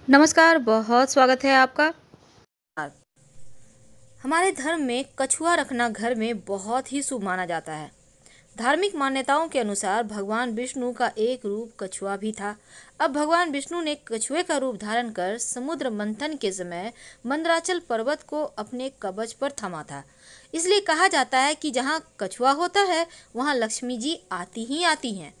नमस्कार, बहुत स्वागत है आपका। हमारे धर्म में कछुआ रखना घर में बहुत ही शुभ माना जाता है। धार्मिक मान्यताओं के अनुसार भगवान विष्णु का एक रूप कछुआ भी था। अब भगवान विष्णु ने कछुए का रूप धारण कर समुद्र मंथन के समय मंदराचल पर्वत को अपने कवच पर थमा था। इसलिए कहा जाता है कि जहाँ कछुआ होता है वहाँ लक्ष्मी जी आती ही आती हैं।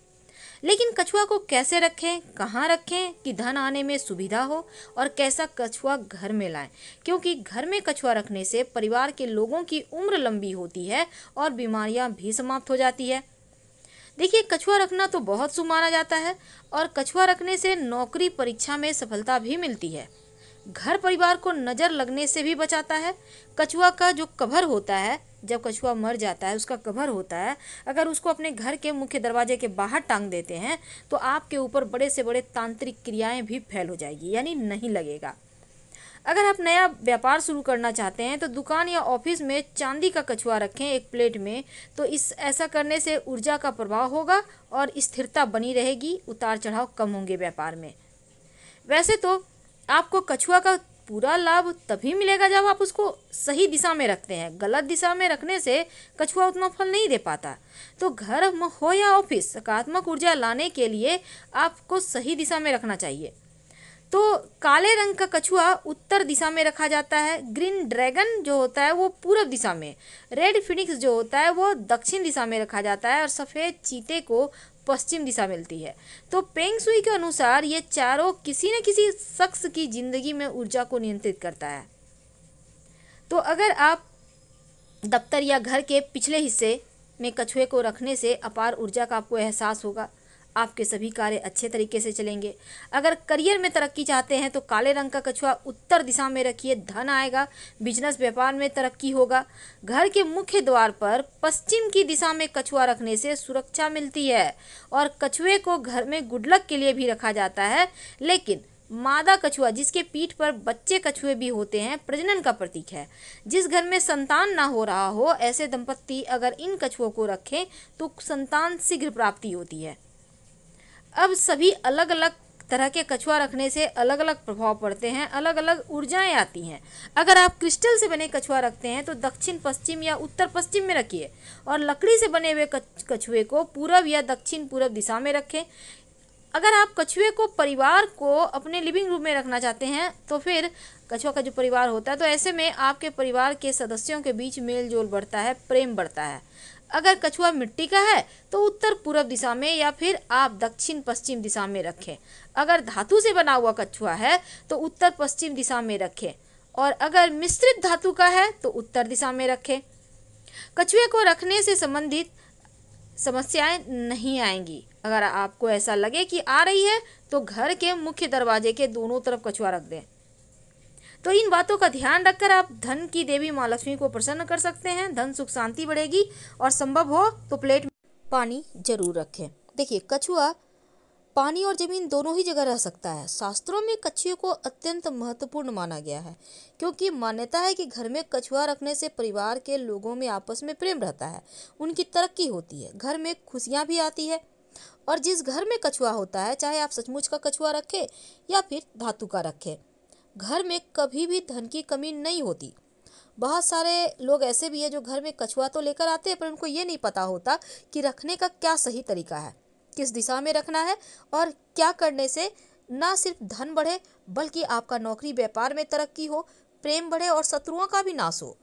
लेकिन कछुआ को कैसे रखें, कहाँ रखें कि धन आने में सुविधा हो, और कैसा कछुआ घर में लाएं, क्योंकि घर में कछुआ रखने से परिवार के लोगों की उम्र लंबी होती है और बीमारियां भी समाप्त हो जाती है। देखिए, कछुआ रखना तो बहुत शुभ माना जाता है और कछुआ रखने से नौकरी परीक्षा में सफलता भी मिलती है। घर परिवार को नजर लगने से भी बचाता है। कछुआ का जो कवर होता है, जब कछुआ मर जाता है उसका कवर होता है, अगर उसको अपने घर के मुख्य दरवाजे के बाहर टांग देते हैं तो आपके ऊपर बड़े से बड़े तांत्रिक क्रियाएं भी फैल हो जाएगी, यानी नहीं लगेगा। अगर आप नया व्यापार शुरू करना चाहते हैं तो दुकान या ऑफिस में चांदी का कछुआ रखें एक प्लेट में, तो इस ऐसा करने से ऊर्जा का प्रभाव होगा और स्थिरता बनी रहेगी, उतार चढ़ाव कम होंगे व्यापार में। वैसे तो आपको कछुआ का पूरा लाभ तभी मिलेगा जब आप उसको सही दिशा में रखते हैं। गलत दिशा में रखने से कछुआ उतना फल नहीं दे पाता। तो घर में हो या ऑफिस, सकारात्मक ऊर्जा लाने के लिए आपको सही दिशा में रखना चाहिए। तो काले रंग का कछुआ उत्तर दिशा में रखा जाता है। ग्रीन ड्रैगन जो होता है वो पूरब दिशा में, रेड फिनिक्स जो होता है वो दक्षिण दिशा में रखा जाता है और सफ़ेद चीते को पश्चिम दिशा मिलती है। तो पेंग शुई के अनुसार ये चारों किसी न किसी शख्स की जिंदगी में ऊर्जा को नियंत्रित करता है। तो अगर आप दफ्तर या घर के पिछले हिस्से में कछुए को रखने से अपार ऊर्जा का आपको एहसास होगा। आपके सभी कार्य अच्छे तरीके से चलेंगे। अगर करियर में तरक्की चाहते हैं तो काले रंग का कछुआ उत्तर दिशा में रखिए, धन आएगा, बिजनेस व्यापार में तरक्की होगा। घर के मुख्य द्वार पर पश्चिम की दिशा में कछुआ रखने से सुरक्षा मिलती है और कछुए को घर में गुड लक के लिए भी रखा जाता है। लेकिन मादा कछुआ, जिसके पीठ पर बच्चे कछुए भी होते हैं, प्रजनन का प्रतीक है। जिस घर में संतान ना हो रहा हो, ऐसे दंपत्ति अगर इन कछुओं को रखें तो संतान शीघ्र प्राप्ति होती है। अब सभी अलग अलग तरह के कछुआ रखने से अलग अलग प्रभाव पड़ते हैं, अलग अलग ऊर्जाएं आती हैं। अगर आप क्रिस्टल से बने कछुआ रखते हैं तो दक्षिण पश्चिम या उत्तर पश्चिम में रखिए, और लकड़ी से बने हुए कछुए को पूरब या दक्षिण पूरब दिशा में रखें। अगर आप कछुए को परिवार को अपने लिविंग रूम में रखना चाहते हैं तो फिर कछुआ का जो परिवार होता है, तो ऐसे में आपके परिवार के सदस्यों के बीच मेल जोल बढ़ता है, प्रेम बढ़ता है। अगर कछुआ मिट्टी का है तो उत्तर पूर्व दिशा में या फिर आप दक्षिण पश्चिम दिशा में रखें। अगर धातु से बना हुआ कछुआ है तो उत्तर पश्चिम दिशा में रखें, और अगर मिश्रित धातु का है तो उत्तर दिशा में रखें। कछुए को रखने से संबंधित समस्याएं नहीं आएंगी। अगर आपको ऐसा लगे कि आ रही है तो घर के मुख्य दरवाजे के दोनों तरफ कछुआ रख दें। तो इन बातों का ध्यान रखकर आप धन की देवी माँ लक्ष्मी को प्रसन्न कर सकते हैं। धन सुख शांति बढ़ेगी, और संभव हो तो प्लेट में पानी जरूर रखें। देखिए, कछुआ पानी और जमीन दोनों ही जगह रह सकता है। शास्त्रों में कछुए को अत्यंत महत्वपूर्ण माना गया है, क्योंकि मान्यता है कि घर में कछुआ रखने से परिवार के लोगों में आपस में प्रेम रहता है, उनकी तरक्की होती है, घर में खुशियां भी आती है। और जिस घर में कछुआ होता है, चाहे आप सचमुच का कछुआ रखें या फिर धातु का रखें, घर में कभी भी धन की कमी नहीं होती। बहुत सारे लोग ऐसे भी हैं जो घर में कछुआ तो लेकर आते हैं, पर उनको ये नहीं पता होता कि रखने का क्या सही तरीका है, किस दिशा में रखना है, और क्या करने से ना सिर्फ धन बढ़े बल्कि आपका नौकरी व्यापार में तरक्की हो, प्रेम बढ़े और शत्रुओं का भी नाश हो।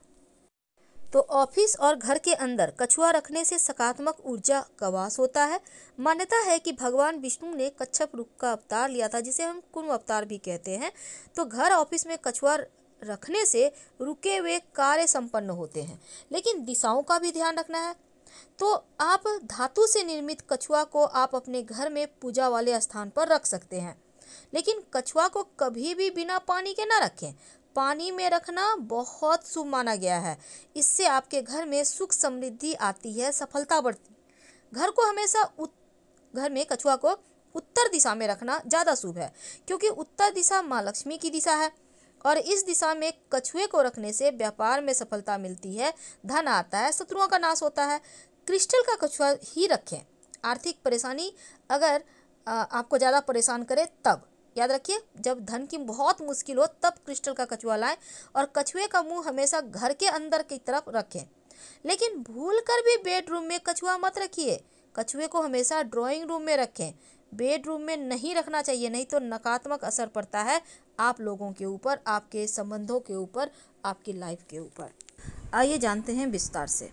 तो ऑफिस और घर के अंदर कछुआ रखने से सकारात्मक ऊर्जा का वास होता है। मान्यता है कि भगवान विष्णु ने कच्छप रूप का अवतार लिया था, जिसे हम कुर्म अवतार भी कहते हैं। तो घर ऑफिस में कछुआ रखने से रुके हुए कार्य संपन्न होते हैं, लेकिन दिशाओं का भी ध्यान रखना है। तो आप धातु से निर्मित कछुआ को आप अपने घर में पूजा वाले स्थान पर रख सकते हैं, लेकिन कछुआ को कभी भी बिना पानी के ना रखें। पानी में रखना बहुत शुभ माना गया है। इससे आपके घर में सुख समृद्धि आती है, सफलता बढ़ती। घर को हमेशा घर में कछुआ को उत्तर दिशा में रखना ज़्यादा शुभ है, क्योंकि उत्तर दिशा माँ लक्ष्मी की दिशा है, और इस दिशा में कछुए को रखने से व्यापार में सफलता मिलती है, धन आता है, शत्रुओं का नाश होता है। क्रिस्टल का कछुआ ही रखें। आर्थिक परेशानी अगर आपको ज़्यादा परेशान करे तब, याद रखिए, जब धन की बहुत मुश्किल हो तब क्रिस्टल का कछुआ लाएं और कछुए का मुंह हमेशा घर के अंदर की तरफ रखें। लेकिन भूलकर भी बेडरूम में कछुआ मत रखिए। कछुए को हमेशा ड्राइंग रूम में रखें, बेडरूम में नहीं रखना चाहिए, नहीं तो नकारात्मक असर पड़ता है आप लोगों के ऊपर, आपके संबंधों के ऊपर, आपकी लाइफ के ऊपर। आइए जानते हैं विस्तार से।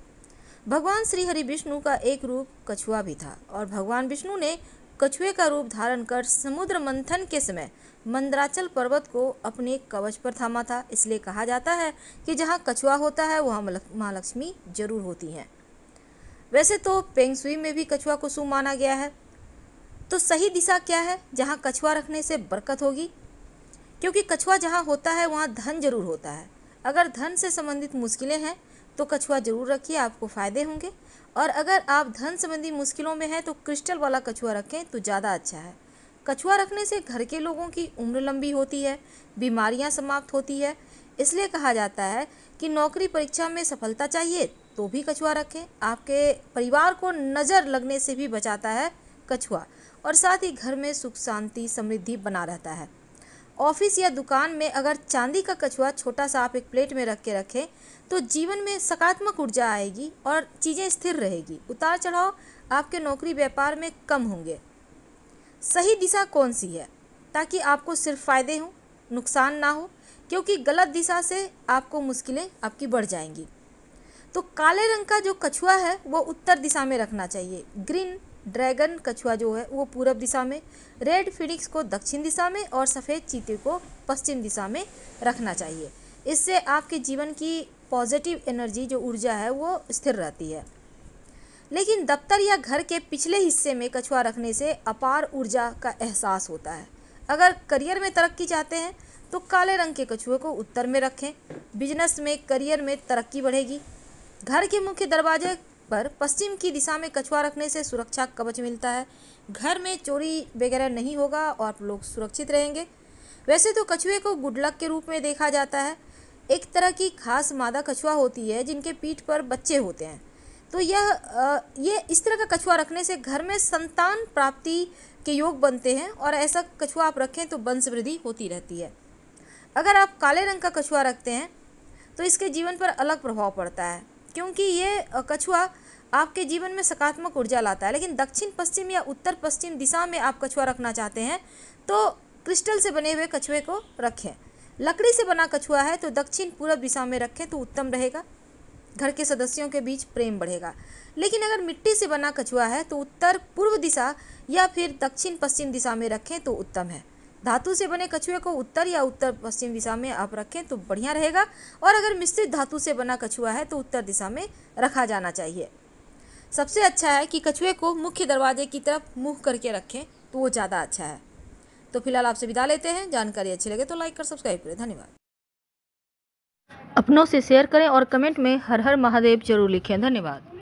भगवान श्री हरि विष्णु का एक रूप कछुआ भी था और भगवान विष्णु ने कछुए का रूप धारण कर समुद्र मंथन के समय मंदराचल पर्वत को अपने कवच पर थामा था। इसलिए कहा जाता है कि जहाँ कछुआ होता है वहाँ माँ लक्ष्मी जरूर होती हैं। वैसे तो पेंग शुई में भी कछुआ को शुभ माना गया है। तो सही दिशा क्या है जहाँ कछुआ रखने से बरकत होगी? क्योंकि कछुआ जहाँ होता है वहाँ धन जरूर होता है। अगर धन से संबंधित मुश्किलें हैं तो कछुआ जरूर रखिए, आपको फ़ायदे होंगे। और अगर आप धन संबंधी मुश्किलों में हैं तो क्रिस्टल वाला कछुआ रखें तो ज़्यादा अच्छा है। कछुआ रखने से घर के लोगों की उम्र लंबी होती है, बीमारियां समाप्त होती है। इसलिए कहा जाता है कि नौकरी परीक्षा में सफलता चाहिए तो भी कछुआ रखें। आपके परिवार को नज़र लगने से भी बचाता है कछुआ, और साथ ही घर में सुख शांति समृद्धि बना रहता है। ऑफिस या दुकान में अगर चांदी का कछुआ छोटा सा आप एक प्लेट में रख के रखें तो जीवन में सकारात्मक ऊर्जा आएगी और चीज़ें स्थिर रहेगी। उतार चढ़ाव आपके नौकरी व्यापार में कम होंगे। सही दिशा कौन सी है ताकि आपको सिर्फ फ़ायदे हों, नुकसान ना हो, क्योंकि गलत दिशा से आपको मुश्किलें आपकी बढ़ जाएंगी। तो काले रंग का जो कछुआ है वो उत्तर दिशा में रखना चाहिए। ग्रीन ड्रैगन कछुआ जो है वो पूरब दिशा में, रेड फिनिक्स को दक्षिण दिशा में और सफ़ेद चीते को पश्चिम दिशा में रखना चाहिए। इससे आपके जीवन की पॉजिटिव एनर्जी जो ऊर्जा है वो स्थिर रहती है। लेकिन दफ्तर या घर के पिछले हिस्से में कछुआ रखने से अपार ऊर्जा का एहसास होता है। अगर करियर में तरक्की चाहते हैं तो काले रंग के कछुए को उत्तर में रखें। बिजनेस में, करियर में तरक्की बढ़ेगी। घर के मुख्य दरवाजे पर पश्चिम की दिशा में कछुआ रखने से सुरक्षा कवच मिलता है। घर में चोरी वगैरह नहीं होगा और आप लोग सुरक्षित रहेंगे। वैसे तो कछुए को गुड लक के रूप में देखा जाता है। एक तरह की खास मादा कछुआ होती है जिनके पीठ पर बच्चे होते हैं। तो ये इस तरह का कछुआ रखने से घर में संतान प्राप्ति के योग बनते हैं और ऐसा कछुआ आप रखें तो वंश वृद्धि होती रहती है। अगर आप काले रंग का कछुआ रखते हैं तो इसके जीवन पर अलग प्रभाव पड़ता है, क्योंकि ये कछुआ आपके जीवन में सकारात्मक ऊर्जा लाता है। लेकिन दक्षिण पश्चिम या उत्तर पश्चिम दिशा में आप कछुआ रखना चाहते हैं तो क्रिस्टल से बने हुए कछुए को रखें। लकड़ी से बना कछुआ है तो दक्षिण पूर्व दिशा में रखें तो उत्तम रहेगा। घर के सदस्यों के बीच प्रेम बढ़ेगा। लेकिन अगर मिट्टी से बना कछुआ है तो उत्तर पूर्व दिशा या फिर दक्षिण पश्चिम दिशा में रखें तो उत्तम है। धातु से बने कछुए को उत्तर या उत्तर पश्चिम दिशा में आप रखें तो बढ़िया रहेगा। और अगर मिश्रित धातु से बना कछुआ है तो उत्तर दिशा में रखा जाना चाहिए। सबसे अच्छा है कि कछुए को मुख्य दरवाजे की तरफ मुँह करके रखें तो वो ज़्यादा अच्छा है। तो फिलहाल आपसे विदा लेते हैं। जानकारी अच्छी लगे तो लाइक कर सब्सक्राइब करें। धन्यवाद। अपनों से शेयर करें और कमेंट में हर हर महादेव जरूर लिखें। धन्यवाद।